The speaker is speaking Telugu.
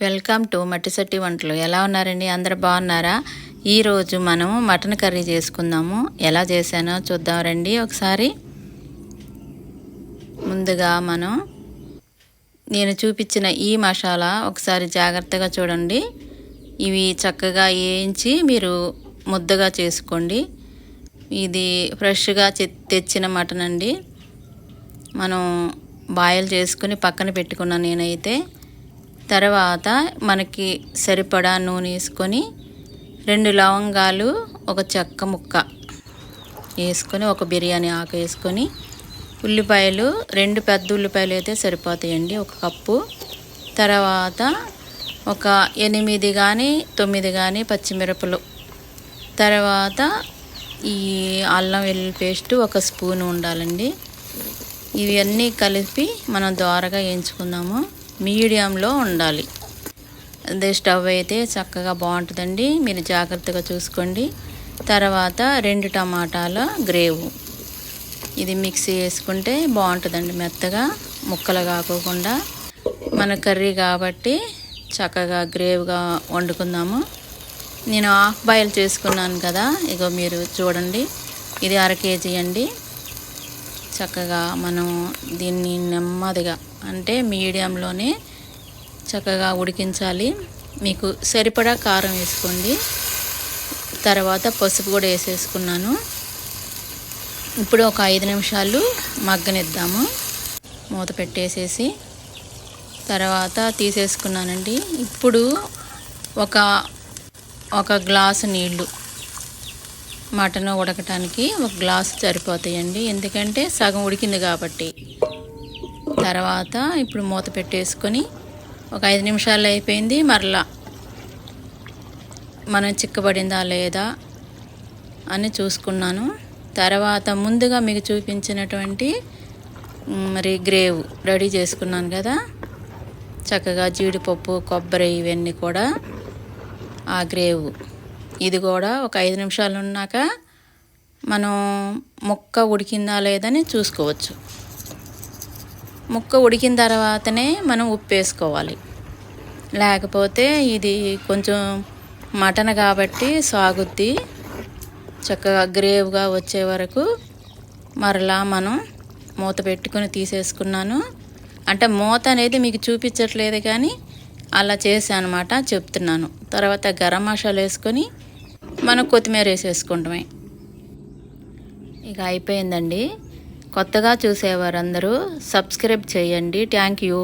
వెల్కమ్ టు మట్టిశెట్టి వంటలు. ఎలా ఉన్నారండి? అందరూ బాగున్నారా? ఈరోజు మనం మటన్ కర్రీ చేసుకుందాము. ఎలా చేశానో చూద్దాం రండి ఒకసారి. ముందుగా నేను చూపించిన ఈ మసాలా ఒకసారి జాగ్రత్తగా చూడండి. ఇవి చక్కగా వేయించి మీరు ముద్దగా చేసుకోండి. ఇది ఫ్రెష్గా తెచ్చిన మటన్ అండి. మనం బాయిల్ చేసుకుని పక్కన పెట్టుకున్నాను నేనైతే. తర్వాత మనకి సరిపడా నూనె వేసుకొని 2 లవంగాలు, ఒక చెక్క ముక్క వేసుకొని, ఒక బిర్యానీ ఆకు వేసుకొని, ఉల్లిపాయలు 2 పెద్ద ఉల్లిపాయలు అయితే సరిపోతాయండి, 1 కప్పు. తర్వాత ఒక 8 కానీ 9 కానీ పచ్చిమిరపలు. తర్వాత ఈ అల్లం వెల్లుల్లి పేస్ట్ 1 స్పూన్ ఉండాలండి. ఇవన్నీ కలిపి మనం దోరగా వేయించుకుందాము. మీడియంలో ఉండాలి. అదే స్టవ్ అయితే చక్కగా బాగుంటుందండి. మీరు జాగ్రత్తగా చూసుకోండి. తర్వాత 2 టమాటాల గ్రేవ్, ఇది మిక్సీ వేసుకుంటే బాగుంటుందండి, మెత్తగా ముక్కలు కాకోకుండా. మన కర్రీ కాబట్టి చక్కగా గ్రేవ్గా వండుకుందాము. నేను హాఫ్ బాయిల్ చేసుకున్నాను కదా, ఇగో మీరు చూడండి, ఇది 1/2 కేజీ అండి. చక్కగా మనం దీన్ని నెమ్మదిగా అంటే మీడియంలోనే చక్కగా ఉడికించాలి. మీకు సరిపడా కారం వేసుకోండి. తర్వాత పసుపు కూడా వేసేసుకున్నాను. ఇప్పుడు ఒక 5 నిమిషాలు మగ్గనిద్దాము. మూత పెట్టేసేసి తర్వాత తీసేసుకున్నానండి. ఇప్పుడు ఒక గ్లాసు నీళ్ళు, మటన్ ఉడకటానికి 1 గ్లాసు సరిపోతాయండి, ఎందుకంటే సగం ఉడికింది కాబట్టి. తర్వాత ఇప్పుడు మూత పెట్టేసుకొని ఒక 5 నిమిషాలు అయిపోయింది. మరలా మనం చిక్కబడిందా లేదా అని చూసుకున్నాను. తర్వాత ముందుగా మీకు చూపించినటువంటి గ్రేవ్ రెడీ చేసుకున్నాను కదా, చక్కగా జీడిపప్పు, కొబ్బరి ఇవన్నీ కూడా ఆ గ్రేవ్. ఇది కూడా ఒక 5 నిమిషాలు ఉన్నాక మనం ముక్క ఉడికిందా లేదని చూసుకోవచ్చు. ముక్క ఉడికిన తర్వాతనే మనం ఉప్పు వేసుకోవాలి, లేకపోతే ఇది కొంచెం మటన్ కాబట్టి సాగుద్ది. చక్కగా గ్రేవ్గా వచ్చే వరకు మరలా మనం మూత పెట్టుకొని తీసేసుకున్నాను. అంటే మూత అనేది మీకు చూపించట్లేదు కానీ అలా చేశాను అన్నమాట, చెప్తున్నాను. తర్వాత గరం మసాలా వేసుకొని మనం కొత్తిమీర వేసేసుకుంటామే. ఇక అయిపోయిందండి. కొత్తగా చూసేవారందరూ సబ్స్క్రైబ్ చేయండి. Thank you.